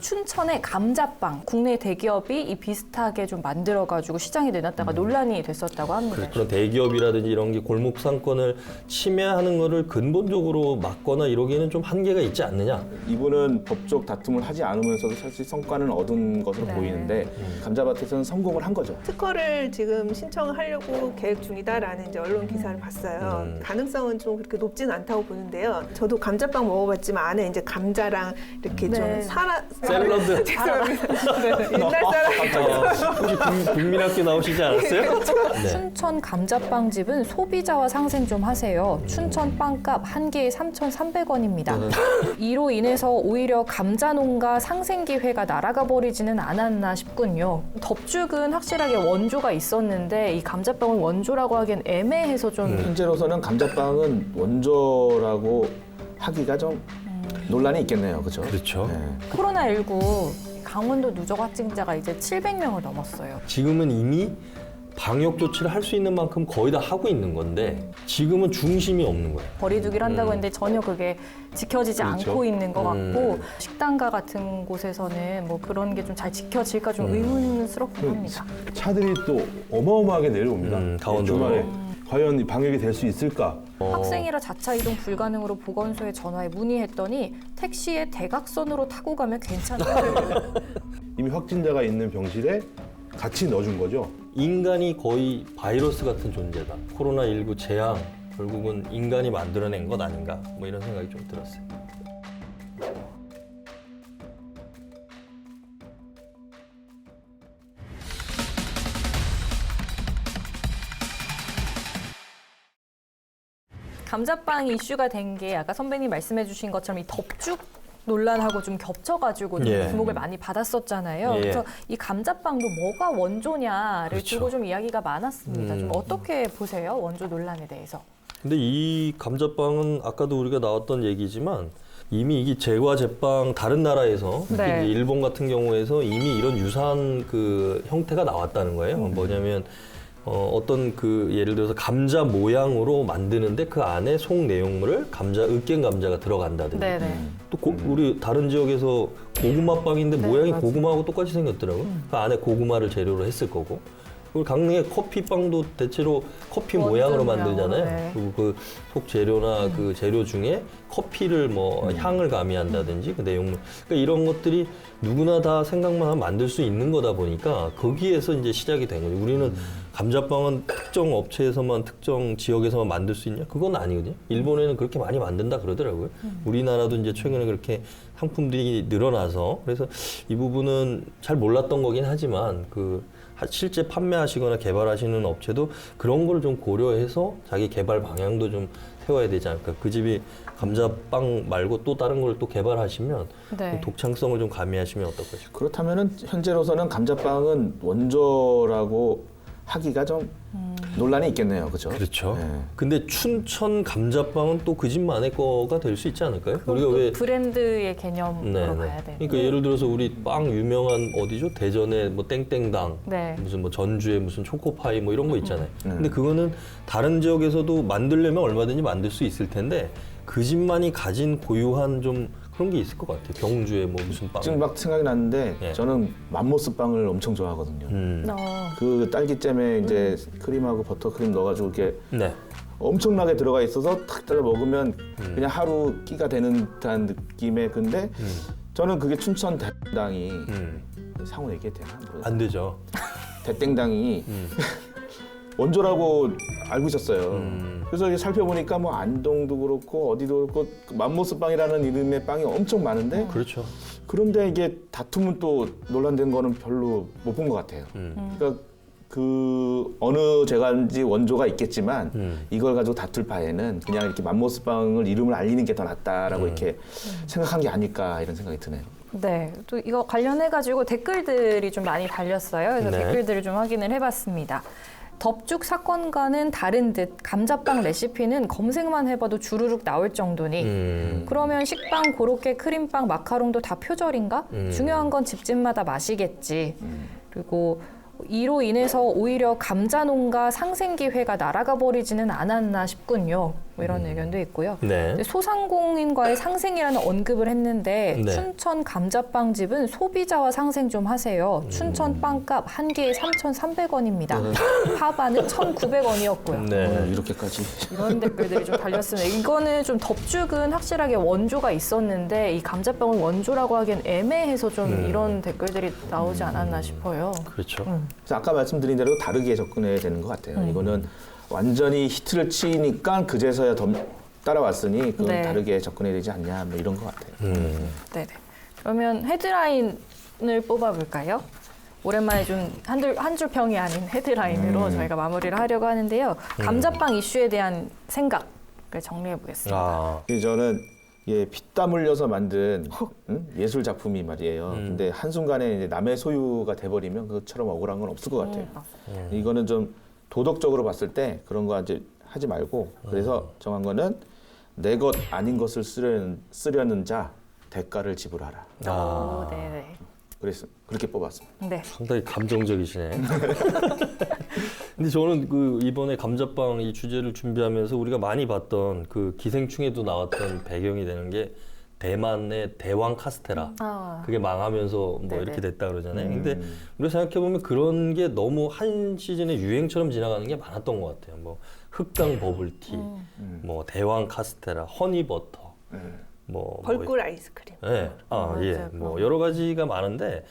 춘천의 감자빵, 국내 대기업이 이 비슷하게 좀 만들어가지고 시장에 내놨다가 논란이 됐었다고 합니다. 그런 대기업이라든지 이런 게 골목 상권을 침해하는 거를 근본적으로 막거나 이러기에는 좀 한계가 있지 않느냐. 이분은 법적 다툼을 하지 않으면서도 사실 성과는 얻은 것으로 네. 보이는데 감자밭에서는 성공을 한 거죠. 특허를 지금 신청하려고 계획 중이다라는 이제 언론 기사를 봤어요. 가능성은 좀 그렇게 높진 않다고 보는데요. 저도 감자빵 먹어봤지만 안에 이제 감자랑 이렇게 네. 좀 샐러드. 죄송합니다. 옛날 사람. 혹시 국민학교 나오시지 않았어요? 네. 춘천 감자빵집은 소비자와 상생 좀 하세요. 춘천 빵값 한 개에 3,300원입니다. 이로 인해서 오히려 감자 농가 상생 기회가 날아가 버리지는 않았나 싶군요. 덮죽은 확실하게 원조가 있었는데 이 감자빵을 원조라고 하기엔 애매해서 좀 현재로서는 감자빵은 원조라고 하기가 좀 논란이 있겠네요. 그렇죠? 그렇죠. 코로나19 강원도 누적 확진자가 이제 700명을 넘었어요. 지금은 이미 방역 조치를 할 수 있는 만큼 거의 다 하고 있는 건데 지금은 중심이 없는 거예요. 거리두기를 한다고 했는데 전혀 그게 지켜지지 그렇죠. 않고 있는 것 같고 식당가 같은 곳에서는 뭐 그런 게 좀 잘 지켜질까 좀 의문스럽긴 합니다. 차들이 또 어마어마하게 내려옵니다. 강원도로. 주말에 과연 이 방역이 될 수 있을까? 학생이라 자차 이동 불가능으로 보건소에 전화해 문의했더니 택시에 대각선으로 타고 가면 괜찮다고. 이미 확진자가 있는 병실에 같이 넣어준 거죠. 인간이 거의 바이러스 같은 존재다. 코로나19 재앙 결국은 인간이 만들어낸 것 아닌가 뭐 이런 생각이 좀 들었어요. 감자빵 이슈가 된 게 아까 선배님 말씀해 주신 것처럼 이 덮죽 논란하고 좀 겹쳐가지고 좀 예. 주목을 많이 받았었잖아요. 예. 그래서 이 감자빵도 뭐가 원조냐를 그렇죠. 두고 좀 이야기가 많았습니다. 좀 어떻게 보세요? 원조 논란에 대해서. 근데 이 감자빵은 아까도 우리가 나왔던 얘기지만 이미 이게 제과 제빵 다른 나라에서 특히 네. 이제 일본 같은 경우에서 이미 이런 유사한 그 형태가 나왔다는 거예요. 뭐냐면 어떤 그 예를 들어서 감자 모양으로 만드는데 그 안에 속 내용물을 감자 으깬 감자가 들어간다든지 네네. 또 우리 다른 지역에서 고구마 빵인데 네, 모양이 맞아요. 고구마하고 똑같이 생겼더라고요. 그 안에 고구마를 재료로 했을 거고. 그리고 강릉의 커피빵도 대체로 커피 원두 모양으로 모양으로, 만들잖아요. 네. 그리고 그 속 재료나 그 재료 중에 커피를 뭐 향을 가미한다든지 그 내용물. 그러니까 이런 것들이 누구나 다 생각만 하면 만들 수 있는 거다 보니까 거기에서 이제 시작이 된 거죠. 우리는 감자빵은 특정 업체에서만 특정 지역에서만 만들 수 있냐? 그건 아니거든요. 일본에는 그렇게 많이 만든다 그러더라고요. 우리나라도 이제 최근에 그렇게 상품들이 늘어나서 그래서 이 부분은 잘 몰랐던 거긴 하지만 그 실제 판매하시거나 개발하시는 업체도 그런 걸 좀 고려해서 자기 개발 방향도 좀 세워야 되지 않을까. 그 집이 감자빵 말고 또 다른 걸 또 개발하시면 네. 그 독창성을 좀 가미하시면 어떨까 싶어요. 그렇다면은 현재로서는 감자빵은 원조라고 하기가 좀 논란이 있겠네요. 그렇죠? 그렇죠. 네. 근데 춘천 감자빵은 또 그 집만의 거가 될 수 있지 않을까요? 우리가 그것도 왜 브랜드의 개념으로 네, 봐야 네. 되는. 그러니까 예를 들어서 우리 빵 유명한 어디죠? 대전에 뭐 땡땡당, 네. 무슨 뭐 전주에 무슨 초코파이 뭐 이런 거 있잖아요. 근데 그거는 다른 지역에서도 만들려면 얼마든지 만들 수 있을 텐데 그 집만이 가진 고유한 좀 그런 게 있을 것 같아요. 경주에 뭐 무슨 빵. 지금 막 생각이 났는데 예. 저는 맘모스 빵을 엄청 좋아하거든요. 어. 그 딸기잼에 이제 크림하고 버터크림 넣어가지고 이렇게 네. 엄청나게 들어가 있어서 탁 따라 먹으면 그냥 하루 끼가 되는 듯한 느낌의 근데 저는 그게 춘천 대땡당이 상호 얘기해도 되나? 안 되죠. 대땡당이 원조라고 알고 있었어요. 그래서 이제 살펴보니까 뭐 안동도 그렇고 어디도 그렇고 맘모스 빵이라는 이름의 빵이 엄청 많은데 그렇죠. 그런데 이게 다툼은 또 논란된 거는 별로 못 본 것 같아요. 그러니까 그 어느 재간지 원조가 있겠지만 이걸 가지고 다툴 바에는 그냥 이렇게 맘모스 빵을 이름을 알리는 게 더 낫다라고 이렇게 생각한 게 아닐까 이런 생각이 드네요. 네, 또 이거 관련해가지고 댓글들이 좀 많이 달렸어요. 그래서 네. 댓글들을 좀 확인을 해봤습니다. 덮죽 사건과는 다른 듯 감자빵 레시피는 검색만 해봐도 주르륵 나올 정도니 그러면 식빵, 고로케, 크림빵, 마카롱도 다 표절인가? 중요한 건 집집마다 맛이겠지. 그리고 이로 인해서 오히려 감자 농가 상생 기회가 날아가 버리지는 않았나 싶군요. 뭐 이런 의견도 있고요. 네. 이제 소상공인과의 상생이라는 언급을 했는데 네. 춘천 감자빵집은 소비자와 상생 좀 하세요. 춘천 빵값 한 개에 3,300원입니다. 하반은 1,900원이었고요. 네. 이렇게까지. 이런 댓글들이 좀 달렸습니다. 이거는 좀 덮죽은 확실하게 원조가 있었는데 이 감자빵을 원조라고 하기엔 애매해서 좀 이런 댓글들이 나오지 않았나 싶어요. 그렇죠. 그래서 아까 말씀드린 대로 다르게 접근해야 되는 것 같아요. 이거는 완전히 히트를 치니까 그제서야 따라왔으니 그건 네. 다르게 접근해야 되지 않냐 뭐 이런 것 같아요. 네네. 그러면 헤드라인을 뽑아볼까요? 오랜만에 좀 한 줄 평이 아닌 헤드라인으로 저희가 마무리를 하려고 하는데요. 감자빵 이슈에 대한 생각을 정리해 보겠습니다. 아, 그래서 저는 피땀 흘려서 만든 예술 작품이 말이에요. 근데 한순간에 이제 남의 소유가 돼버리면 그것처럼 억울한 건 없을 것 같아요. 이거는 좀 도덕적으로 봤을 때 그런 거 이제 하지 말고 그래서 정한 거는 내 것 아닌 것을 쓰려는 자 대가를 지불하라. 네네. 그래서 그렇게 뽑았습니다. 네. 상당히 감정적이시네. 근데 저는 그 이번에 감자빵 이 주제를 준비하면서 우리가 많이 봤던 그 기생충에도 나왔던 배경이 되는 게 대만의 대왕 카스테라. 그게 망하면서 뭐 네네. 이렇게 됐다 그러잖아요. 근데 우리가 생각해보면 그런 게 너무 한 시즌의 유행처럼 지나가는 게 많았던 것 같아요. 뭐 흑당 버블티, 뭐 대왕 카스테라, 허니버터, 뭐 벌꿀 아이스크림. 네. 예. 맞아요. 뭐 여러 가지가 많은데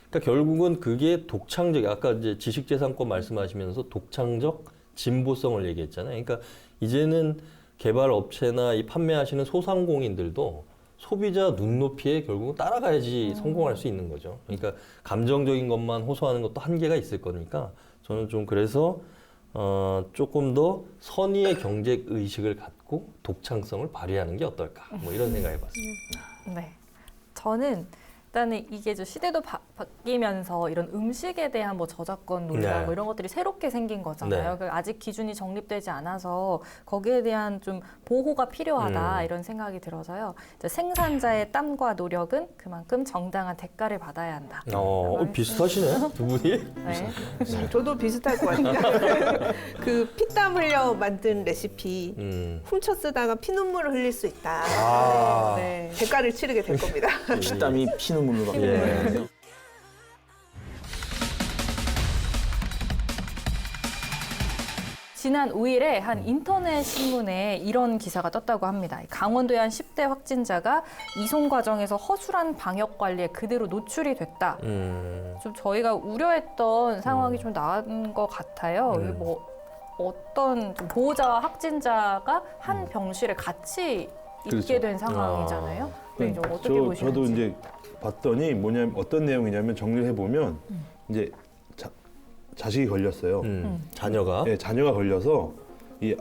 그러니까 결국은 그게 독창적 아까 이제 지식재산권 말씀하시면서 독창적 진보성을 얘기했잖아요. 그러니까 이제는 개발 업체나 이 판매하시는 소상공인들도 소비자 눈높이에 결국은 따라가야지 성공할 수 있는 거죠. 그러니까 감정적인 것만 호소하는 것도 한계가 있을 거니까 저는 좀 그래서 조금 더 선의의 경제 의식을 갖고 독창성을 발휘하는 게 어떨까 뭐 이런 생각해봤습니다. 네. 저는 일단은 이게 시대도 바뀌면서 이런 음식에 대한 뭐 저작권 논란 네. 뭐 이런 것들이 새롭게 생긴 거잖아요. 네. 그러니까 아직 기준이 정립되지 않아서 거기에 대한 좀 보호가 필요하다 이런 생각이 들어서요. 이제 생산자의 땀과 노력은 그만큼 정당한 대가를 받아야 한다. 비슷하시네 두 분이. 네. 저도 비슷할 것 같아요. 그 피땀 흘려 만든 레시피 훔쳐 쓰다가 피눈물을 흘릴 수 있다. 네. 대가를 치르게 될 겁니다. 피땀이 피눈물로 바뀌는 지난 5일에 한 인터넷 신문에 이런 기사가 떴다고 합니다. 강원도의 한 10대 확진자가 이송 과정에서 허술한 방역 관리에 그대로 노출이 됐다. 좀 저희가 우려했던 상황이 좀 나은 것 같아요. 이게 뭐 어떤 좀 보호자와 확진자가 한 병실에 같이 있게 그렇죠. 된 상황이잖아요. 네, 좀 어떻게 보시는지. 저도 이제 봤더니 뭐냐면 어떤 내용이냐면 정리를 해보면 이제 자식이 걸렸어요. 자녀가. 네, 자녀가 걸려서 이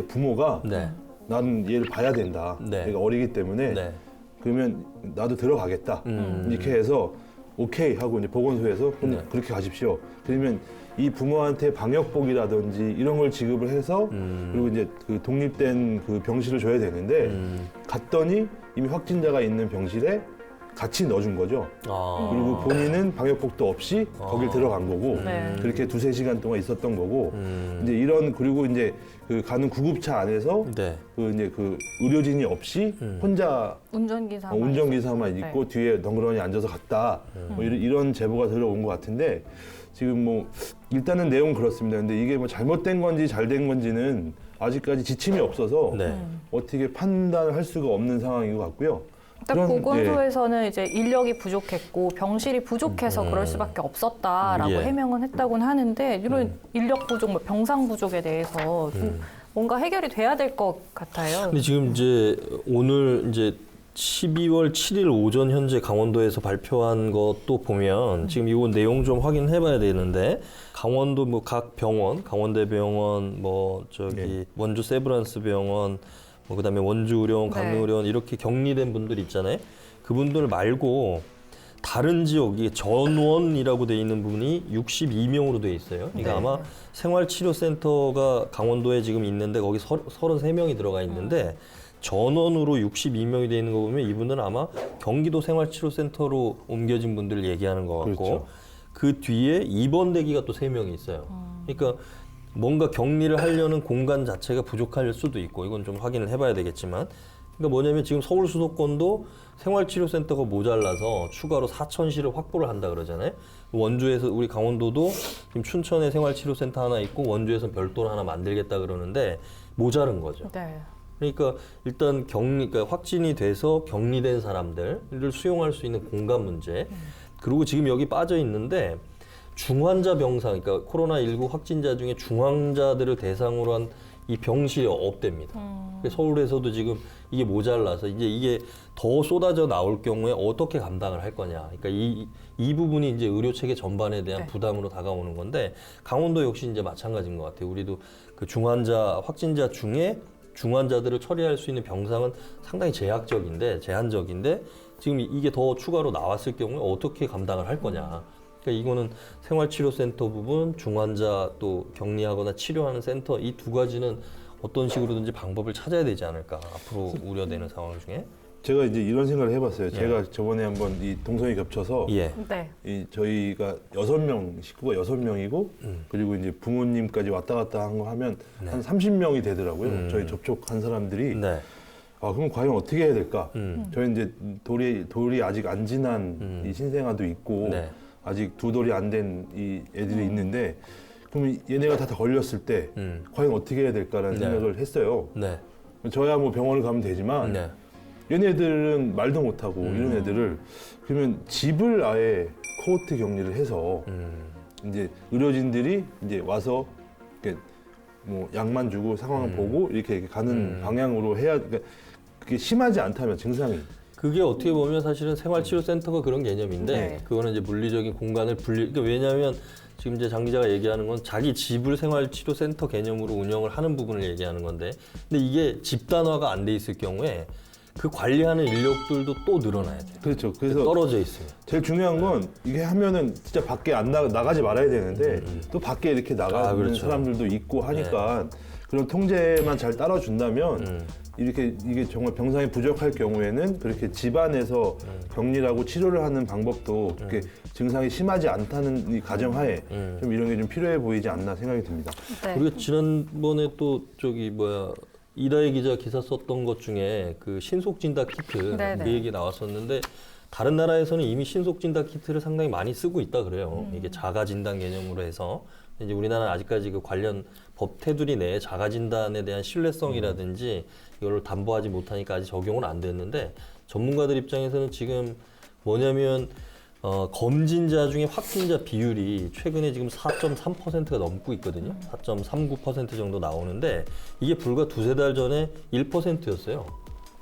부모가 네. 나는 얘를 봐야 된다. 네. 얘가 어리기 때문에 네. 그러면 나도 들어가겠다. 이렇게 해서 오케이 하고 이제 보건소에서 그럼 그렇게 가십시오. 그러면 이 부모한테 방역복이라든지 이런 걸 지급을 해서 그리고 이제 그 독립된 그 병실을 줘야 되는데 갔더니 이미 확진자가 있는 병실에 같이 넣어준 거죠. 그리고 본인은 방역복도 없이 거길 들어간 거고 네. 그렇게 2-3시간 동안 있었던 거고 이제 이런 그리고 이제 그 가는 구급차 안에서 네. 그 이제 그 의료진이 없이 혼자 운전기사만 있고 뒤에 덩그러니 앉아서 갔다. 뭐 이런 제보가 들어온 것 같은데 지금 뭐 일단은 내용은 그렇습니다. 근데 이게 뭐 잘못된 건지 잘 된 건지는 아직까지 지침이 없어서 네. 어떻게 판단을 할 수가 없는 상황인 것 같고요. 일단 그런- 보건소에서는 이제 인력이 부족했고 병실이 부족해서 그럴 수밖에 없었다라고 예. 해명은 했다고는 하는데 이런 인력 부족, 뭐 병상 부족에 대해서 좀 뭔가 해결이 돼야 될 것 같아요. 근데 지금 이제 오늘 이제 12월 7일 오전 현재 강원도에서 발표한 것도 보면 지금 이거 내용 좀 확인해봐야 되는데 강원도 뭐 각 병원, 강원대병원, 뭐 저기 원주 세브란스 병원, 뭐 그다음에 원주의료원, 강릉의료원 이렇게 격리된 분들 있잖아요. 그분들 말고 다른 지역, 이게 전원이라고 돼 있는 부분이 62명으로 돼 있어요. 그러니까 아마 생활치료센터가 강원도에 지금 있는데 거기 33명이 들어가 있는데 전원으로 62명이 돼 있는 거 보면 이분들은 아마 경기도 생활치료센터로 옮겨진 분들을 얘기하는 것 같고 그렇죠. 그 뒤에 입원 대기가 또 3명이 있어요. 그러니까 뭔가 격리를 하려는 공간 자체가 부족할 수도 있고 이건 좀 확인을 해봐야 되겠지만 그러니까 뭐냐면 지금 서울 수도권도 생활치료센터가 모자라서 추가로 4,000시를 확보를 한다 그러잖아요. 원주에서 우리 강원도도 지금 춘천에 생활치료센터 하나 있고 원주에서 별도로 하나 만들겠다 그러는데 모자른 거죠. 네. 그러니까 일단 그러니까 확진이 돼서 격리된 사람들을 수용할 수 있는 공간 문제 그리고 지금 여기 빠져 있는데 중환자 병상 그러니까 코로나19 확진자 중에 중환자들을 대상으로 한 이 병실이 없답니다. 그러니까 서울에서도 지금 이게 모자라서 이제 이게 더 쏟아져 나올 경우에 어떻게 감당을 할 거냐. 그러니까 이 부분이 이제 의료 체계 전반에 대한 네. 부담으로 다가오는 건데 강원도 역시 이제 마찬가지인 것 같아요. 우리도 그 중환자 확진자 중에 중환자들을 처리할 수 있는 병상은 상당히 제한적인데 지금 이게 더 추가로 나왔을 경우에 어떻게 감당을 할 거냐. 그러니까 이거는 생활치료센터 부분, 중환자 또 격리하거나 치료하는 센터 이 두 가지는 어떤 식으로든지 방법을 찾아야 되지 않을까 앞으로 우려되는 상황 중에. 제가 이제 이런 생각을 해봤어요. 예. 제가 저번에 한번 이 동선이 겹쳐서 예. 네. 이 저희가 6명 식구가 6명이고 그리고 이제 부모님까지 왔다 갔다 한 거 하면 한 30명이 되더라고요. 저희 접촉한 사람들이. 네. 아 그럼 과연 어떻게 해야 될까? 저희 이제 돌이 아직 안 지난 이 신생아도 있고 네. 아직 2돌이 안 된 이 애들이 있는데 그럼 얘네가 다 걸렸을 때 과연 어떻게 해야 될까라는 네. 생각을 했어요. 네. 저야 뭐 병원을 가면 되지만 네. 얘네들은 말도 못하고 이런 애들을 그러면 집을 아예 코호트 격리를 해서 이제 의료진들이 이제 와서 이렇게 뭐 약만 주고 상황을 보고 이렇게 가는 방향으로 해야 그러니까 그게 심하지 않다면 증상이 그게 어떻게 보면 사실은 생활치료센터가 그런 개념인데 네. 그거는 이제 물리적인 공간을 그러니까 왜냐하면 지금 이제 장 기자가 얘기하는 건 자기 집을 생활치료센터 개념으로 운영을 하는 부분을 얘기하는 건데 근데 이게 집단화가 안 돼 있을 경우에 그 관리하는 인력들도 또 늘어나야 돼요. 그렇죠. 그래서 떨어져 있어요. 제일 중요한 건 이게 하면은 진짜 밖에 안 나가지 말아야 되는데 또 밖에 이렇게 나가는 그렇죠. 사람들도 있고 하니까 그런 통제만 잘 따라준다면 이게 정말 병상이 부족할 경우에는 그렇게 집안에서 격리하고 치료를 하는 방법도 그렇게 증상이 심하지 않다는 이 가정하에 좀 이런 게 좀 필요해 보이지 않나 생각이 듭니다. 네. 우리가 지난번에 또 이다혜 기자 기사 썼던 것 중에 그 신속진단 키트 네네. 그 얘기 나왔었는데 다른 나라에서는 이미 신속진단 키트를 상당히 많이 쓰고 있다 그래요. 이게 자가진단 개념으로 해서 이제 우리나라는 아직까지 그 관련 법 테두리 내에 자가진단에 대한 신뢰성이라든지 이걸 담보하지 못하니까 아직 적용은 안 됐는데 전문가들 입장에서는 지금 뭐냐면 검진자 중에 확진자 비율이 최근에 지금 4.3%가 넘고 있거든요. 4.39% 정도 나오는데 이게 불과 두세 달 전에 1%였어요.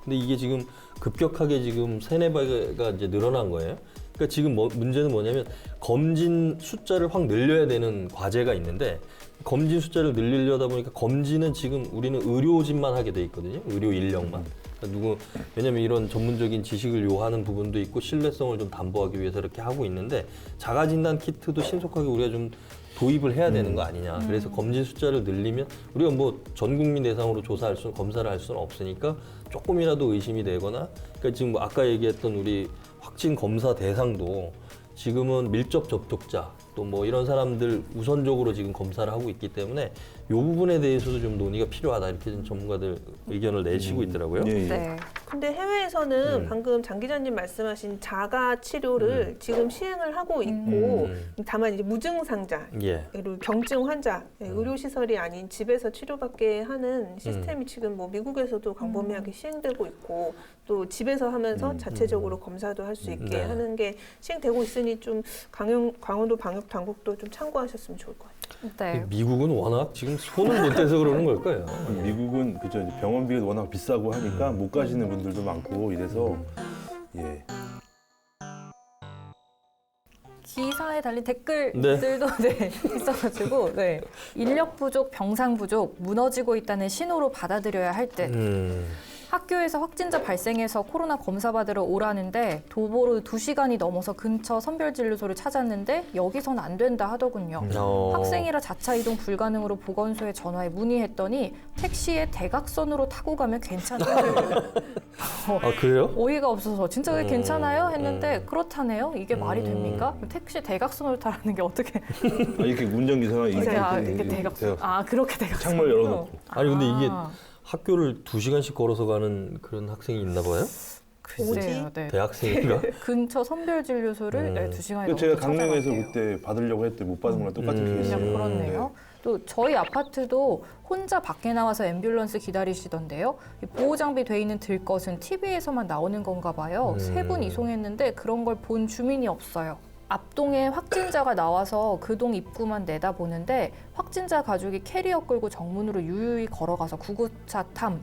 근데 이게 지금 급격하게 지금 3-4배가 이제 늘어난 거예요. 그러니까 지금 문제는 뭐냐면 검진 숫자를 확 늘려야 되는 과제가 있는데 검진 숫자를 늘리려다 보니까 검진은 지금 우리는 의료진만 하게 돼 있거든요. 의료 인력만. 그러니까 왜냐면 이런 전문적인 지식을 요하는 부분도 있고 신뢰성을 좀 담보하기 위해서 이렇게 하고 있는데 자가진단 키트도 신속하게 우리가 좀 도입을 해야 되는 거 아니냐. 그래서 검진 숫자를 늘리면 우리가 뭐 전 국민 대상으로 검사를 할 수는 없으니까 조금이라도 의심이 되거나 그러니까 지금 뭐 아까 얘기했던 우리 확진 검사 대상도 지금은 밀접 접촉자 또 뭐 이런 사람들 우선적으로 지금 검사를 하고 있기 때문에 이 부분에 대해서도 좀 논의가 필요하다 이렇게 좀 전문가들 의견을 내시고 있더라고요. 예, 예. 네. 근데 해외에서는 방금 장 기자님 말씀하신 자가 치료를 지금 시행을 하고 있고 다만 이제 무증상자 예. 그리고 경증 환자, 의료시설이 아닌 집에서 치료받게 하는 시스템이 지금 뭐 미국에서도 광범위하게 시행되고 있고 또 집에서 하면서 자체적으로 검사도 할 수 있게 네. 하는 게 시행되고 있으니 좀 강원도 방역 당국도 좀 참고하셨으면 좋을 것 같아요. 네. 미국은 워낙 지금 손을 못 대서 그러는 걸 거예요. 미국은 그죠 이제 병원비가 워낙 비싸고 하니까 못 가시는 분들도 많고 이래서 예. 기사에 달린 댓글들도 네. 있어가지고 네. 인력 부족, 병상 부족, 무너지고 있다는 신호로 받아들여야 할 듯. 학교에서 확진자 발생해서 코로나 검사 받으러 오라는데 도보로 2시간이 넘어서 근처 선별진료소를 찾았는데 여기선 안 된다 하더군요. 학생이라 자차 이동 불가능으로 보건소에 전화해 문의했더니 택시에 대각선으로 타고 가면 괜찮아요. 아 그래요? 어이가 없어서 진짜 그게 괜찮아요? 했는데 그렇다네요. 이게 말이 됩니까? 택시 대각선으로 타라는 게 어떻게? 이렇게 운전기사가 이게 대각선. 그렇게 대각선. 창문을 열어놓고. 아니 근데 이게 학교를 2시간씩 걸어서 가는 그런 학생이 있나 봐요? 글쎄요. 네. 대학생인가? 근처 선별진료소를 2시간이 넘게 제가 강릉에서 찾아갔대요. 그때 받으려고 했더니 못 받은 거랑 똑같은 케이스예요. 그냥 그렇네요. 또 저희 아파트도 혼자 밖에 나와서 앰뷸런스 기다리시던데요. 보호 장비 돼 있는 들것은 TV에서만 나오는 건가 봐요. 3분 이송했는데 그런 걸 본 주민이 없어요. 앞동에 확진자가 나와서 그 동 입구만 내다보는데 확진자 가족이 캐리어 끌고 정문으로 유유히 걸어가서 구급차 탐.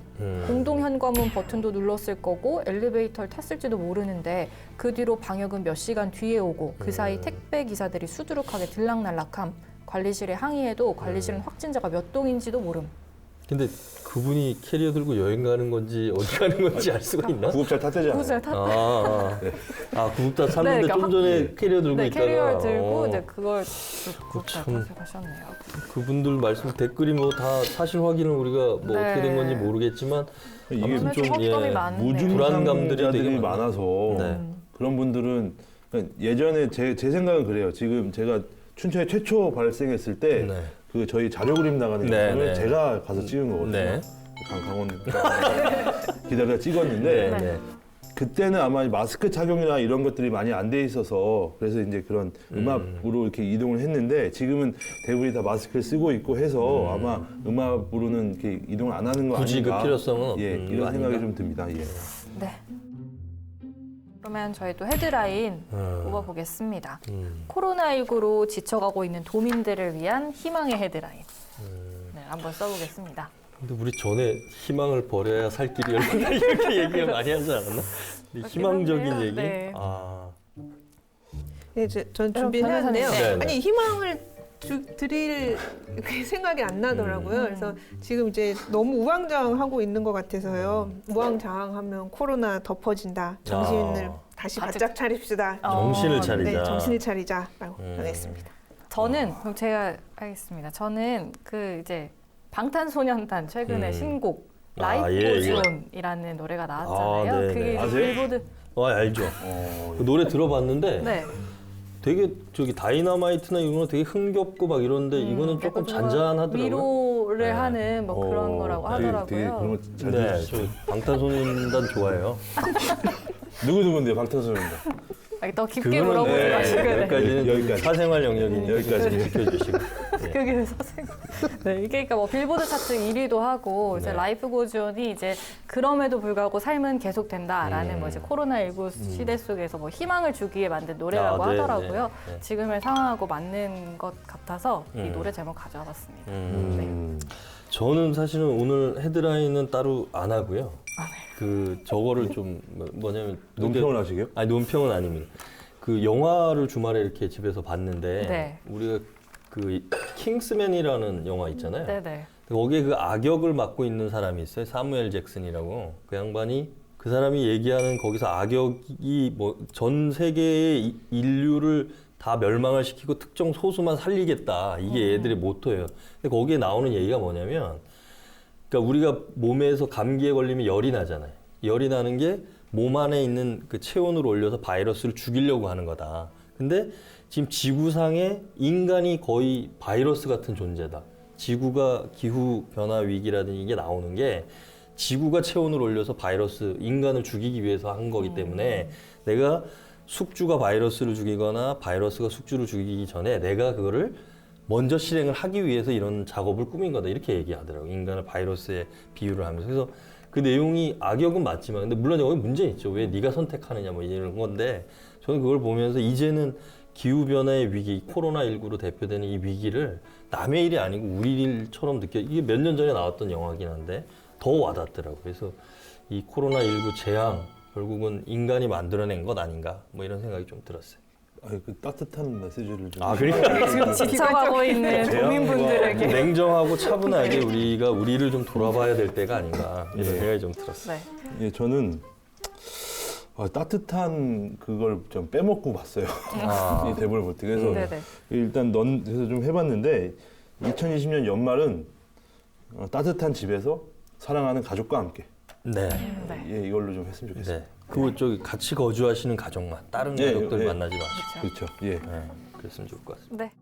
공동 현관문 버튼도 눌렀을 거고 엘리베이터를 탔을지도 모르는데 그 뒤로 방역은 몇 시간 뒤에 오고 그 사이 택배 기사들이 수두룩하게 들락날락함. 관리실에 항의해도 관리실은 확진자가 몇 동인지도 모름. 근데 그분이 캐리어 들고 여행 가는 건지 어디 가는 건지 알 수가 있나? 구급차 탔대잖아요. 구급차를 탔대. 구급차 탔는데 네, 그러니까 좀 전에 캐리어 들고 있다가. 캐리어를 들고 이제 그걸 참. 가셨네요. 그분들 말씀 댓글이 뭐 다 사실 확인을 우리가 뭐 네. 어떻게 된 건지 모르겠지만 이게 아무튼 좀 허점이 많네요. 불안감들이 되게 무증상자들이 많아요. 많아서 네. 그런 분들은 그러니까 예전에 제 생각은 그래요. 지금 제가 춘천에 최초 발생했을 때 네. 그 저희 자료 그림 나가는 네, 영상을 네. 제가 가서 찍은 거거든요. 네. 강원 기다려 찍었는데 네. 네. 그때는 아마 마스크 착용이나 이런 것들이 많이 안 돼 있어서 그래서 이제 그런 음압으로 이렇게 이동을 했는데 지금은 대부분이 다 마스크를 쓰고 있고 해서 아마 음압으로는 이렇게 이동을 안 하는 거 굳이 아닌가. 그 필요성은 없는 예, 거 이런 생각이 아닌가? 좀 듭니다. 예. 네. 그러면 저희 또 헤드라인 뽑아보겠습니다. 코로나19로 지쳐가고 있는 도민들을 위한 희망의 헤드라인. 네, 한번 써보겠습니다. 근데 우리 전에 희망을 버려야 살 길이 열린다 이렇게 얘기를 많이 하지 않았나? 근데 희망적인 그렇긴 얘기? 한데요. 네. 네, 전 그럼 준비해놨는데요. 변호사님. 네. 아니 희망을 드릴 생각이 안 나더라고요. 그래서 지금 이제 너무 우왕좌왕하고 있는 것 같아서요. 우왕좌왕하면 코로나 덮어진다. 정신을 다시 바짝 차립시다. 정신을 차리자. 네, 정신을 차리자라고 하겠습니다. 저는 그럼 제가 하겠습니다. 저는 그 이제 방탄소년단 최근에 신곡 라이프 예, 고즈 예. 온이라는 노래가 나왔잖아요. 네, 그게 네. 이제 아세요? 빌보드 알죠. 그 노래 들어봤는데 네. 되게 저기 다이너마이트나 이런 거 되게 흥겹고 막 이런데 이거는 조금 약간 좀 잔잔하더라고요. 위로를 네. 하는 뭐 그런 거라고 하더라고요. 되게 그런 거잘 네, 저 방탄소년단 좋아해요. 누구누구인데요, 방탄소년단? 아니, 더 깊게 그거는 물어보지 네, 마시고 여기까지는 여기까지. 사생활 영역이니까 여기까지. 지켜주시고. 네. 그게 사생. 네, 이게 그러니까 뭐 빌보드 차트 1위도 하고 이제 네. 라이프 고즈온이 이제 그럼에도 불구하고 삶은 계속된다라는 뭐 이제 코로나19 시대 속에서 뭐 희망을 주기에 만든 노래라고 아, 네, 하더라고요. 네, 네. 지금의 상황하고 맞는 것 같아서 이 음. 노래 제목 가져와봤습니다. 저는 사실은 오늘 헤드라인은 따로 안 하고요. 아, 네. 그 저거를 좀 뭐냐면 논평을 하시게요? 아니 논평은 아닙니다. 그 영화를 주말에 이렇게 집에서 봤는데 네. 우리가 그 킹스맨이라는 영화 있잖아요. 네네. 거기에 그 악역을 맡고 있는 사람이 있어요. 사무엘 잭슨이라고. 그 양반이 그 사람이 얘기하는 거기서 악역이 뭐 전 세계의 인류를 다 멸망을 시키고 특정 소수만 살리겠다. 이게 얘들의 모토예요. 근데 거기에 나오는 얘기가 뭐냐면 그러니까 우리가 몸에서 감기에 걸리면 열이 나잖아요. 열이 나는 게 몸 안에 있는 그 체온을 올려서 바이러스를 죽이려고 하는 거다. 근데 지금 지구상에 인간이 거의 바이러스 같은 존재다. 지구가 기후 변화 위기라든지 이게 나오는 게 지구가 체온을 올려서 바이러스 인간을 죽이기 위해서 한 거기 때문에 내가 숙주가 바이러스를 죽이거나 바이러스가 숙주를 죽이기 전에 내가 그거를 먼저 실행을 하기 위해서 이런 작업을 꾸민 거다 이렇게 얘기하더라고요. 인간을 바이러스에 비유를 하면서. 그래서 그 내용이 악역은 맞지만 근데 물론 여기 문제 있죠. 왜 네가 선택하느냐 뭐 이런 건데 저는 그걸 보면서 이제는 기후변화의 위기, 코로나19로 대표되는 이 위기를 남의 일이 아니고 우리 일처럼 이게 몇 년 전에 나왔던 영화긴 한데 더 와닿더라고요. 그래서 이 코로나19 재앙 결국은 인간이 만들어낸 것 아닌가 뭐 이런 생각이 좀 들었어요. 그 따뜻한 메시지를 좀. 아, 그러니까 지금 지쳐가고 있는 도민분들에게. 냉정하고 차분하게 우리가 우리를 좀 돌아봐야 될 때가 아닌가 이런 생각이 좀 들었어요. 네. 예, 저는 따뜻한 그걸 좀 빼먹고 봤어요. 이 대본을 볼 때. 그래서 네네. 일단 그래서 좀 해봤는데 2020년 연말은 따뜻한 집에서 사랑하는 가족과 함께 네. 네. 예, 이걸로 좀 했으면 좋겠어요. 네. 그 저기 같이 거주하시는 가족만 다른 예, 가족들 예. 만나지 마시고 그렇죠. 예. 네. 그랬으면 좋을 것 같습니다. 네.